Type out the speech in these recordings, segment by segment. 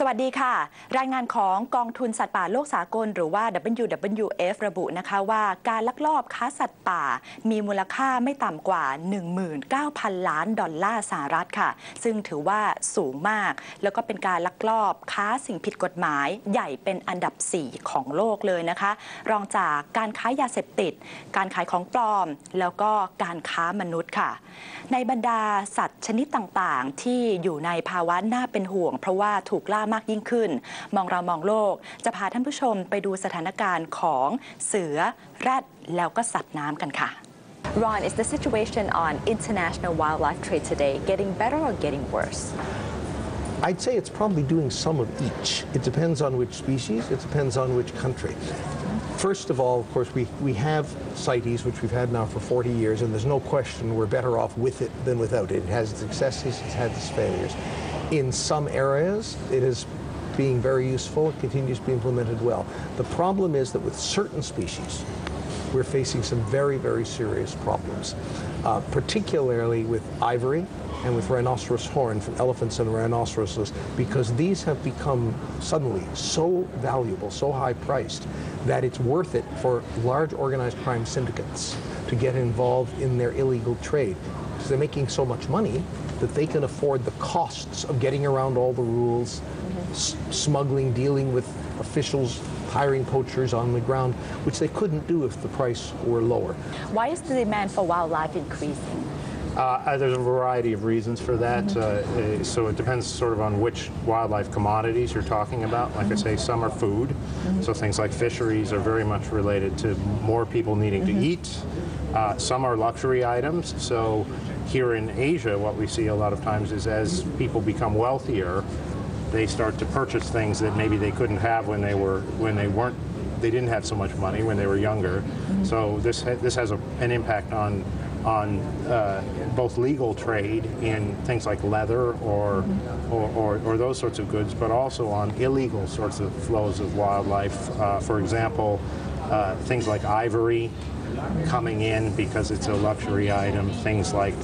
วัสดีค่ะรายงานของกองทุนสัตว์ป่าโลกสากลหรือว่า WWF ระบุนะคะว่าการลักลอบค้าสัตว์ป่ามีมูลค่าไม่ต่ำกว่า 19,000 ล้านดอลลาร์สหรัฐค่ะซึ่งถือว่าสูงมากแล้วก็เป็นการลักลอบค้าสิ่งผิดกฎหมายใหญ่เป็นอันดับ 4 ของโลกเลยนะคะรองจากการค้ายาเสพติดการขายของปลอมแล้วก็การค้ามนุษย์ค่ะในบรรดาสัตว์ชนิดต่างๆที่อยู่ในภาวะน่าเป็นห่วงเพราะว่าถูกล่ามากยิ่งขึ้นมองเรามองโลกจะพาท่านผู้ชมไปดูสถานการณ์ของเสือแรดแล้วก็สัตว์น้ำกันค่ะ Ron, is the situation on international wildlife trade today getting better or getting worse? I'd say it's probably doing some of each. It depends on which species, it depends on which country. First of all, of course, we have CITES, which we've had now for 40 years, and there's no question we're better off with it than without it. It has its successes, it's had its failures. In some areas, it is being very useful, it continues to be implemented well. The problem is that with certain species, we're facing some very, very serious problems, particularly with ivory and with rhinoceros horn from elephants and rhinoceroses, because these have become suddenly so valuable, so high priced, that it's worth it for large organized crime syndicates to get involved in their illegal trade. Because they're making so much money that they can afford the costs of getting around all the rules, smuggling, dealing with officials, hiring poachers on the ground, which they couldn't do if the price were lower. Why is the demand for wildlife increasing? There's a variety of reasons for that. So it depends sort of on which wildlife commodities you're talking about. Like I say, some are food. So things like fisheries are very much related to more people needing to eat. Some are luxury items. So here in Asia, what we see a lot of times is as people become wealthier, they start to purchase things that maybe they couldn't have when they didn't have so much money when they were younger. So this has an impact on both legal trade in things like leather or those sorts of goods, but also on illegal sorts of flows of wildlife. For example, things like ivory coming in because it's a luxury item, things like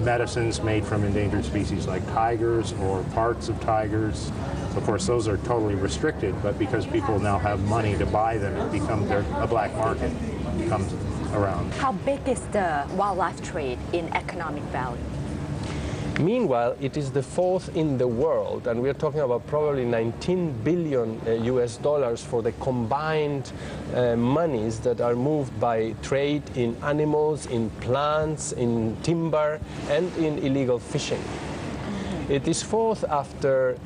medicines made from endangered species like tigers or parts of tigers. Of course, those are totally restricted, but because people now have money to buy them, it becomes a black market comes around. How big is the wildlife trade in economic value? Meanwhile, it is the fourth in the world, and we are talking about probably 19 billion US dollars for the combined monies that are moved by trade in animals, in plants, in timber, and in illegal fishing. It is fourth after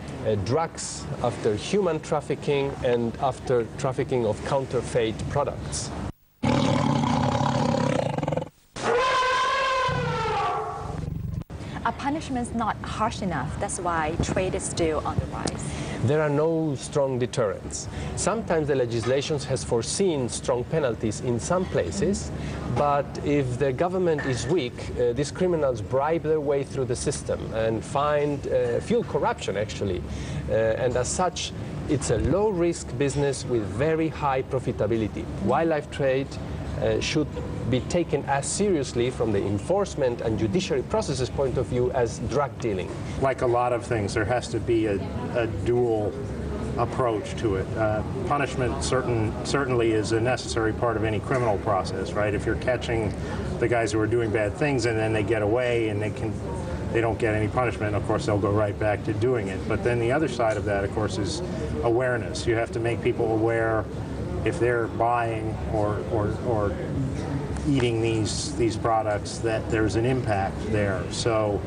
drugs, after human trafficking, and after trafficking of counterfeit products. Are punishments not harsh enough? That's why trade is still on the rise. There are no strong deterrents. Sometimes the legislation has foreseen strong penalties in some places, but if the government is weak, these criminals bribe their way through the system and fuel corruption actually. And as such, it's a low-risk business with very high profitability. Wildlife trade should be taken as seriously from the enforcement and judiciary processes point of view as drug dealing. Like a lot of things, there has to be a dual approach to it. Punishment certainly is a necessary part of any criminal process, right? If you're catching the guys who are doing bad things and then they get away and they don't get any punishment, of course they'll go right back to doing it. But then the other side of that, of course, is awareness. You have to make people aware if they're buying or eating these products that there's an impact there. So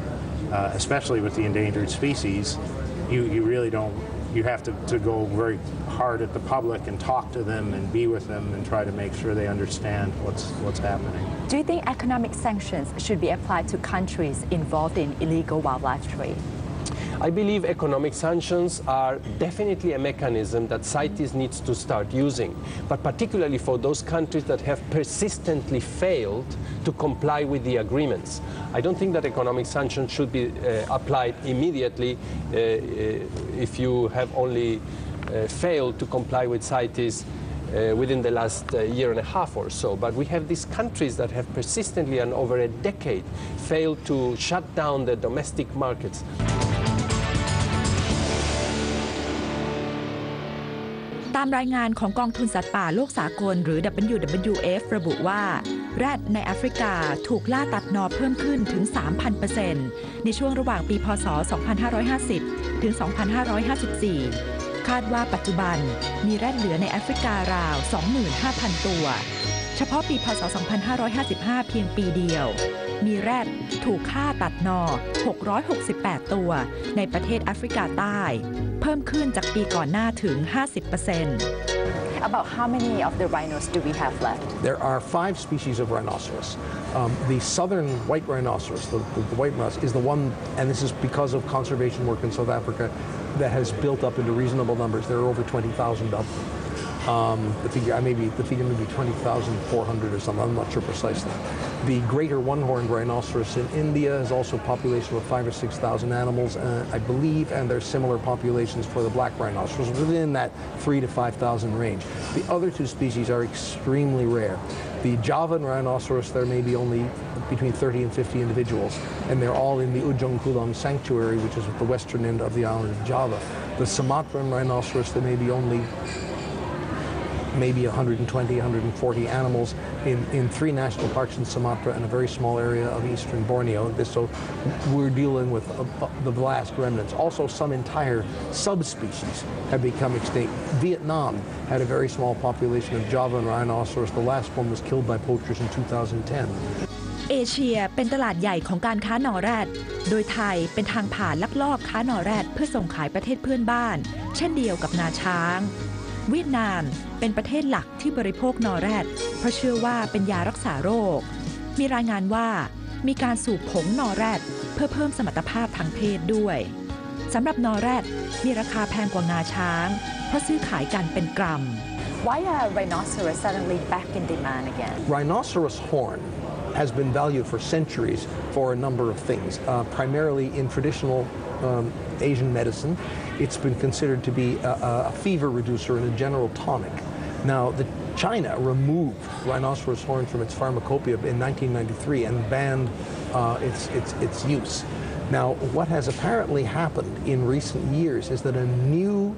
especially with the endangered species, you really don't, you have to go very hard at the public and talk to them and be with them and try to make sure they understand what's happening. Do you think economic sanctions should be applied to countries involved in illegal wildlife trade? I believe economic sanctions are definitely a mechanism that CITES needs to start using, but particularly for those countries that have persistently failed to comply with the agreements. I don't think that economic sanctions should be applied immediately if you have only failed to comply with CITES within the last year and a half or so. But we have these countries that have persistently and over a decade failed to shut down their domestic markets. ตามรายงานของกองทุนสัตว์ป่าโลกสากลหรือ WWF ระบุว่าแรดในแอฟริกาถูกล่าตัดนอเพิ่มขึ้นถึง 3,000% ในช่วงระหว่างปีพ.ศ. 2550 ถึง 2554 คาดว่าปัจจุบันมีแรดเหลือในแอฟริการาว 25,000 ตัว เฉพาะปีพ.ศ. 2555 เพียงปีเดียวมีแรดถูกฆ่าตัดนอ 668 ตัวในประเทศแอฟริกาใต้เพิ่มขึ้นจากปีก่อนหน้าถึง 50% About how many of the rhinos do we have left? There are 5 species of rhinoceros. The southern white rhinoceros, the white rhinoceros, is the one, and this is because of conservation work in South Africa, that has built up into reasonable numbers. There are over 20,000 of them. The figure may be 20,400 or something. I'm not sure precisely. The greater one-horned rhinoceros in India has also a population of 5,000 or 6,000 animals, I believe, and there's similar populations for the black rhinoceros within that 3,000 to 5,000 range. The other 2 species are extremely rare. The Javan rhinoceros, there may be only between 30 and 50 individuals, and they're all in the Ujung Kulon Sanctuary, which is at the western end of the island of Java. The Sumatran rhinoceros, there may be only maybe 120, 140 animals in 3 national parks in Sumatra and a very small area of eastern Borneo. So we're dealing with the last remnants. Also, some entire subspecies have become extinct. Vietnam had a very small population of Javan rhinoceros. The last one was killed by poachers in 2010. เอเชียเป็นตลาดใหญ่ของการค้านอแรดโดยไทยเป็นทางผ่านลักลอบค้านอแรดเพื่อส่งขายประเทศเพื่อนบ้านเช่นเดียวกับงาช้างเวียดนามเป็นประเทศหลักที่บริโภคนอแรดเพราะเชื่อว่าเป็นยารักษาโรคมีรายงานว่ามีการสูบผงนอแรดเพื่อเพิ่มสมรรถภาพทางเพศด้วยสำหรับนอแรดมีราคาแพงกว่างาช้างเพราะซื้อขายกันเป็นกรัม Why are rhinoceros suddenly back in demand again? Rhinoceros horn has been valued for centuries for a number of things, primarily in traditional Asian medicine. It's been considered to be a fever reducer and a general tonic. Now, China removed rhinoceros horn from its pharmacopoeia in 1993 and banned its use. Now, what has apparently happened in recent years is that a new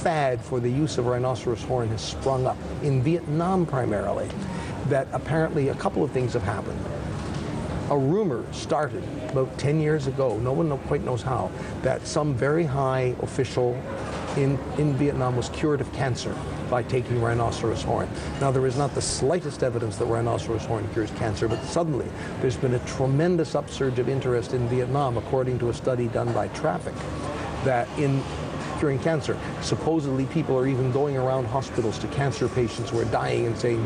fad for the use of rhinoceros horn has sprung up in Vietnam primarily. That apparently a couple of things have happened. A rumor started about 10 years ago, no one quite knows how, that some very high official in Vietnam was cured of cancer by taking rhinoceros horn. Now, there is not the slightest evidence that rhinoceros horn cures cancer, but suddenly there's been a tremendous upsurge of interest in Vietnam, according to a study done by Traffic, that in curing cancer, supposedly people are even going around hospitals to cancer patients who are dying and saying,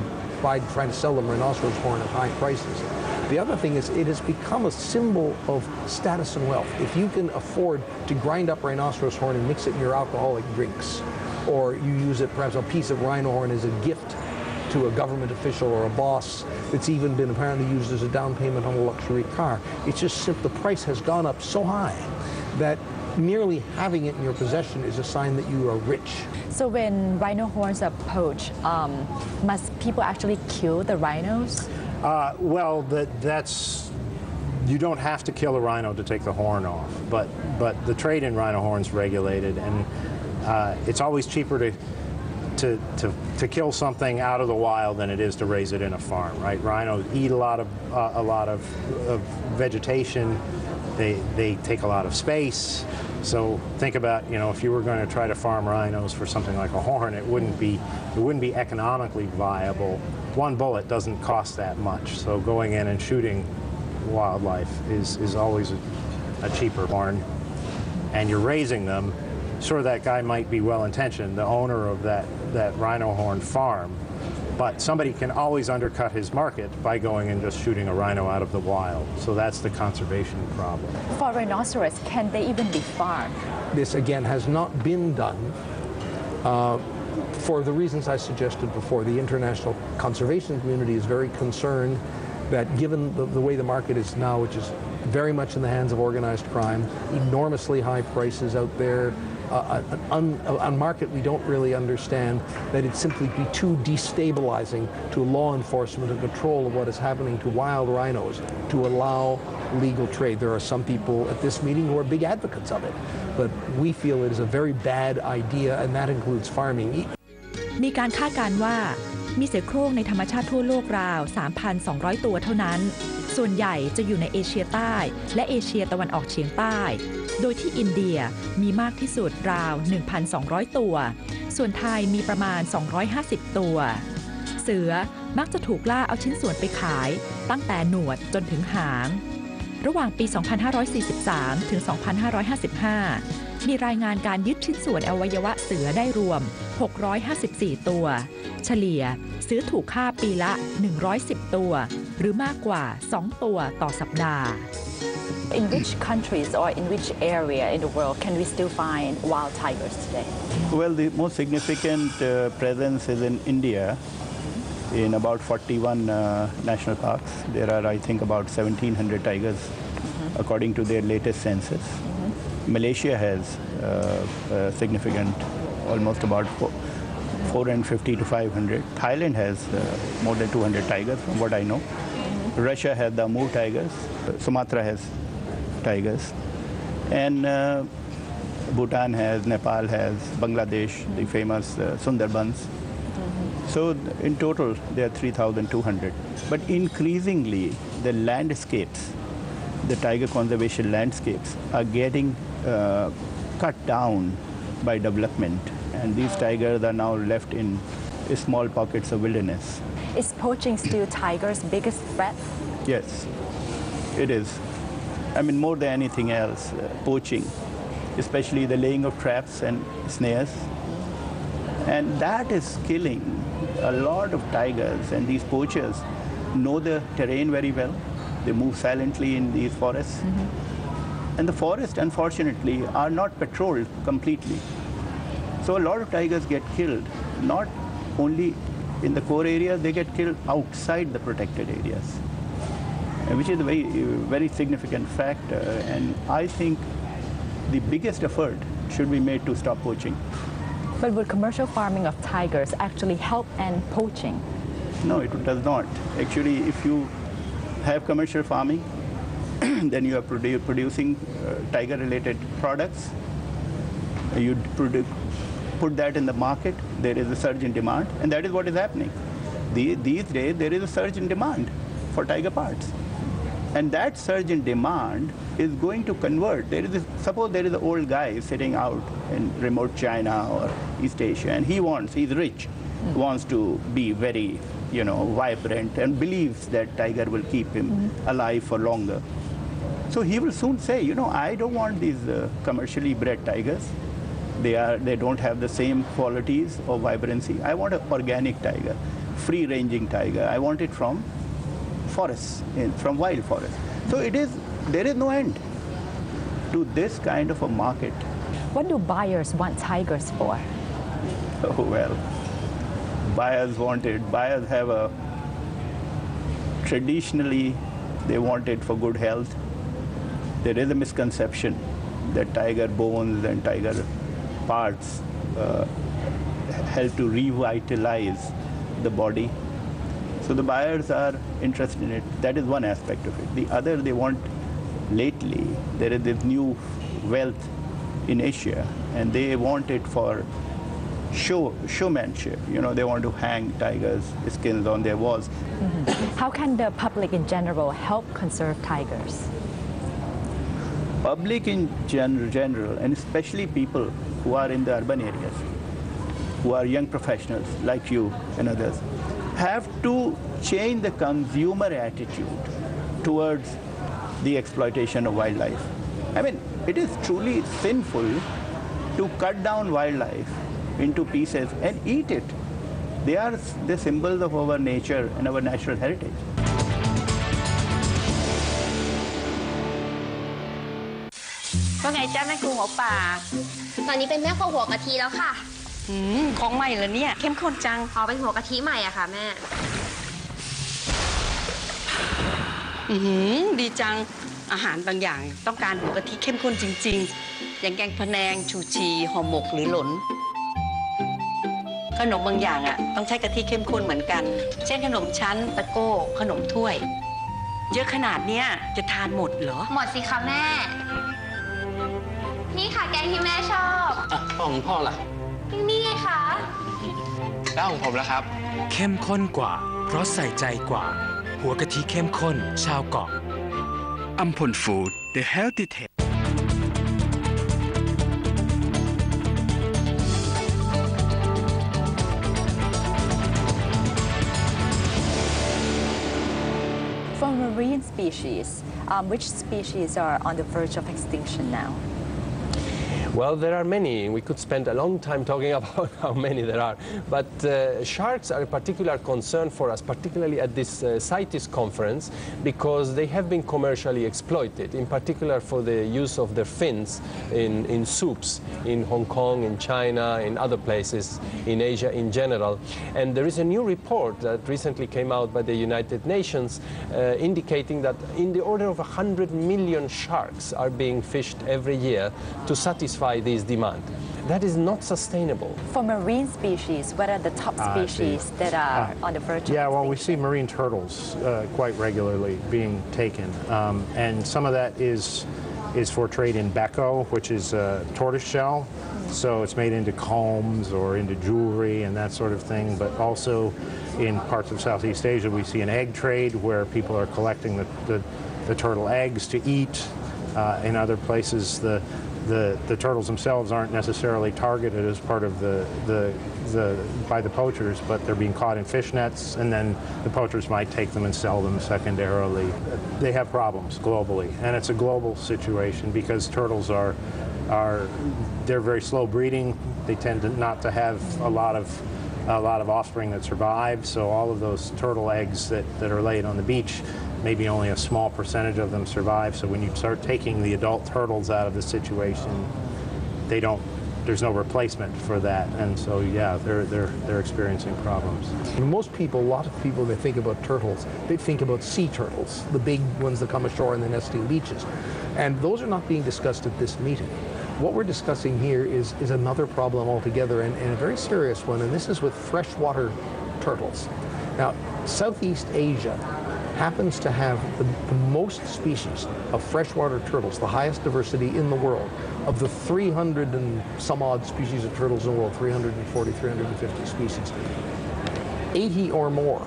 trying to sell them rhinoceros horn at high prices. The other thing is it has become a symbol of status and wealth. If you can afford to grind up rhinoceros horn and mix it in your alcoholic drinks, or you use it, perhaps a piece of rhino horn as a gift to a government official or a boss, it's even been apparently used as a down payment on a luxury car. It's just the price has gone up so high that merely having it in your possession is a sign that you are rich. So when rhino horns are poached, must people actually kill the rhinos? Well, that's you don't have to kill a rhino to take the horn off, but the trade in rhino horns regulated, and it's always cheaper to kill something out of the wild than it is to raise it in a farm, right? Rhinos eat a lot of vegetation. They take a lot of space. So think about, if you were going to try to farm rhinos for something like a horn, it wouldn't be economically viable. One bullet doesn't cost that much. So going in and shooting wildlife is always a cheaper horn. And you're raising them. Sure, that guy might be well-intentioned, the owner of that rhino horn farm, but somebody can always undercut his market by going and just shooting a rhino out of the wild. So that's the conservation problem. For rhinoceros, can they even be farmed? This, again, has not been done for the reasons I suggested before. The international conservation community is very concerned that given the way the market is now, which is very much in the hands of organized crime, enormously high prices out there, a market we don't really understand, that it'd simply be too destabilizing to law enforcement and control of what is happening to wild rhinos to allow legal trade. There are some people at this meeting who are big advocates of it, but we feel it is a very bad idea, and that includes farming. มีการคาดการณ์ว่ามีเสือโคร่งในธรรมชาติทั่วโลกราว 3,200 ตัวเท่านั้นส่วนใหญ่จะอยู่ในเอเชียใต้และเอเชียตะวันออกเฉียงใต้โดยที่อินเดียมีมากที่สุดราว 1,200 ตัวส่วนไทยมีประมาณ 250 ตัวเสือมักจะถูกล่าเอาชิ้นส่วนไปขายตั้งแต่หนวดจนถึงหางระหว่างปี 2543 ถึง 2555 มีรายงานการยึดชิ้นส่วนอวัยวะเสือได้รวม 654 ตัวเฉลี่ยเสือถูกฆ่าปีละ 110 ตัวหรือมากกว่า 2 ตัวต่อสัปดาห์ In which countries or in which area in the world can we still find wild tigers today? Well, the most significant presence is in India. In about 41 national parks, there are, I think, about 1,700 tigers, according to their latest census. Malaysia has significant, almost about 450 to 500. Thailand has more than 200 tigers, from what I know. Russia has the Amur tigers. Sumatra has tigers. And Bhutan has, Nepal has, Bangladesh, the famous Sundarbans. So in total, there are 3,200. But increasingly, the landscapes, the tiger conservation landscapes, are getting cut down by development. And these tigers are now left in small pockets of wilderness. Is poaching still tigers' biggest threat? Yes, it is. I mean, more than anything else, poaching, especially the laying of traps and snares. And that is killing a lot of tigers, and these poachers know the terrain very well. They move silently in these forests. And the forests, unfortunately, are not patrolled completely. So a lot of tigers get killed, not only in the core areas, they get killed outside the protected areas, which is a very, very significant factor. And I think the biggest effort should be made to stop poaching. But would commercial farming of tigers actually help end poaching? No, it does not. Actually, if you have commercial farming, then you are producing tiger-related products. You put that in the market, there is a surge in demand, and that is what is happening. These days, there is a surge in demand for tiger parts. And that surge in demand is going to convert. Suppose there is an old guy sitting out in remote China or East Asia, and he's rich, wants to be very, vibrant, and believes that tiger will keep him alive for longer. So he will soon say, I don't want these commercially bred tigers. They don't have the same qualities of vibrancy. I want an organic tiger, free-ranging tiger. I want it from forests, from wild forests. So there is no end to this kind of a market. What do buyers want tigers for? Oh, well, buyers have traditionally, they want it for good health. There is a misconception that tiger bones and tiger parts help to revitalize the body. So the buyers are interested in it. That is one aspect of it. The other, they want, lately, there is this new wealth in Asia, and they want it for showmanship. They want to hang tigers' skins on their walls. How can the public in general help conserve tigers? Public in general, and especially people who are in the urban areas, who are young professionals like you and others, have to change the consumer attitude towards the exploitation of wildlife. I mean, it is truly sinful to cut down wildlife into pieces and eat it. They are the symbols of our nature and our natural heritage. ว่าไงจ้าแม่ครูหัวป่าตอนนี้เป็นแม่ครัวหัวกะทิแล้วค่ะของใหม่เหรอเนี่ยเข้มข้นจังอ๋อเป็นหัวกะทิใหม่อะค่ะแม่ดีจังอาหารบางอย่างต้องการหัวกะทิเข้มข้นจริงๆอย่างแกงพะแนงชูชีห่อหมกหรือหลนขนมบางอย่างอะต้องใช้กะทิเข้มข้นเหมือนกันเช่นขนมชั้นตะโก้ขนมถ้วยเยอะขนาดเนี้ยจะทานหมดเหรอหมดสิคะแม่นี่ค่ะแกงที่แม่ชอบของพ่อล่ะนี่ไงคะ แล้วของผมล่ะครับเข้มข้นกว่าเพราะใส่ใจกว่าหัวกะทิเข้มข้นชาวเกาะอัมพลฟู้ด The Healthy Taste For marine species, which species are on the verge of extinction now? Well, there are many. We could spend a long time talking about how many there are. But sharks are a particular concern for us, particularly at this CITES conference, because they have been commercially exploited, in particular for the use of their fins in soups in Hong Kong, in China, in other places, in Asia in general. And there is a new report that recently came out by the United Nations indicating that in the order of 100 million sharks are being fished every year to satisfy this demand. That is not sustainable. For marine species, what are the top species that are on the verge of extinction? Yeah, well, we see marine turtles quite regularly being taken. And some of that is for trade in becco, which is tortoise shell. So it's made into combs or into jewelry and that sort of thing. But also in parts of Southeast Asia, we see an egg trade where people are collecting the turtle eggs to eat. In other places, the turtles themselves aren't necessarily targeted as part of by the poachers, but they're being caught in fish nets, and then the poachers might take them and sell them secondarily. They have problems globally, and it's a global situation because turtles they're very slow breeding. They tend not to have a lot of offspring that survive. So all of those turtle eggs that are laid on the beach, maybe only a small percentage of them survive. So when you start taking the adult turtles out of the situation, there's no replacement for that. And so, yeah, they're experiencing problems. Most people, a lot of people, they think about turtles, they think about sea turtles, the big ones that come ashore and the nesting beaches. And those are not being discussed at this meeting. What we're discussing here is another problem altogether, and a very serious one, and this is with freshwater turtles. Now, Southeast Asia happens to have the most species of freshwater turtles, the highest diversity in the world. Of the 300 and some odd species of turtles in the world, 340, 350 species, 80 or more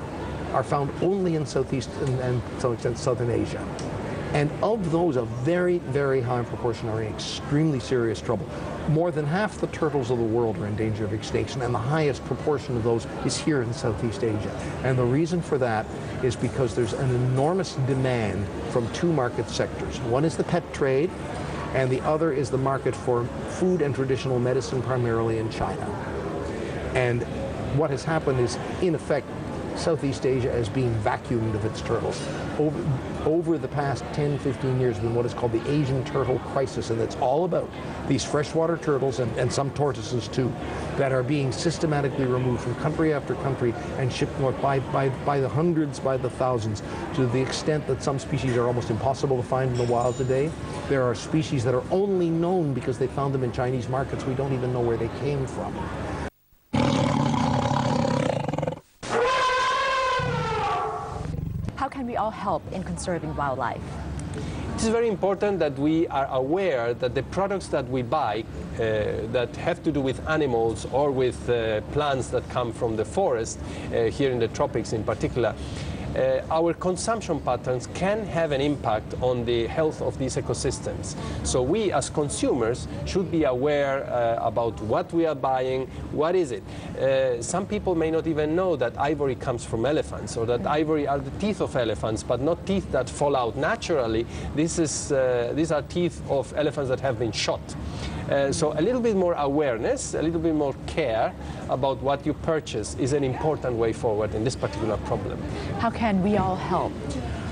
are found only in Southeast and to some extent Southern Asia. And of those, a very, very high proportion are in extremely serious trouble. More than half the turtles of the world are in danger of extinction, and the highest proportion of those is here in Southeast Asia. And the reason for that is because there's an enormous demand from two market sectors. One is the pet trade, and the other is the market for food and traditional medicine, primarily in China. And what has happened is, in effect, Southeast Asia is being vacuumed of its turtles. Over the past 10, 15 years, been what is called the Asian turtle crisis, and it's all about these freshwater turtles and some tortoises too, that are being systematically removed from country after country and shipped north by the hundreds, by the thousands, to the extent that some species are almost impossible to find in the wild today. There are species that are only known because they found them in Chinese markets. We don't even know where they came from. How can we all help in conserving wildlife? It is very important that we are aware that the products that we buy that have to do with animals or with plants that come from the forest, here in the tropics in particular, our consumption patterns can have an impact on the health of these ecosystems. So we as consumers should be aware about what we are buying, what is it. Some people may not even know that ivory comes from elephants, or that ivory are the teeth of elephants, but not teeth that fall out naturally. These are teeth of elephants that have been shot. So a little bit more awareness, a little bit more care about what you purchase is an important way forward in this particular problem. How can we all help?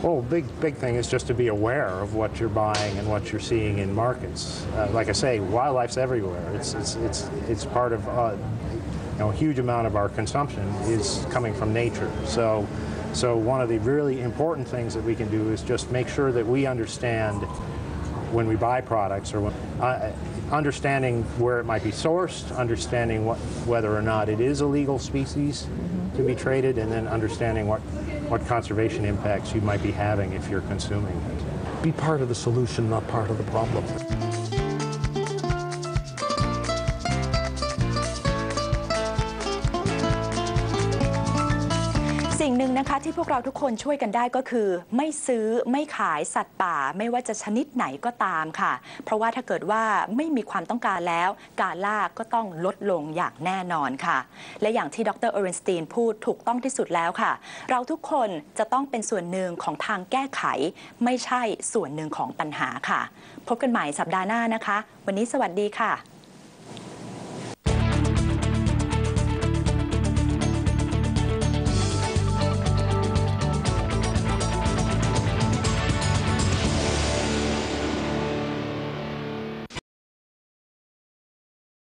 Well, big thing is just to be aware of what you're buying and what you're seeing in markets. Like I say, wildlife's everywhere. It's part of a huge amount of our consumption is coming from nature. So one of the really important things that we can do is just make sure that we understand when we buy products, or understanding where it might be sourced, understanding whether or not it is a legal species to be traded, and then understanding what conservation impacts you might be having if you're consuming it. Be part of the solution, not part of the problem. สิ่งหนึ่งนะคะที่พวกเราทุกคนช่วยกันได้ก็คือไม่ซื้อไม่ขายสัตว์ป่าไม่ว่าจะชนิดไหนก็ตามค่ะเพราะว่าถ้าเกิดว่าไม่มีความต้องการแล้วการล่าก็ต้องลดลงอย่างแน่นอนค่ะและอย่างที่ดร. เอเรนสตีนพูดถูกต้องที่สุดแล้วค่ะเราทุกคนจะต้องเป็นส่วนหนึ่งของทางแก้ไขไม่ใช่ส่วนหนึ่งของปัญหาค่ะพบกันใหม่สัปดาห์หน้านะคะวันนี้สวัสดีค่ะ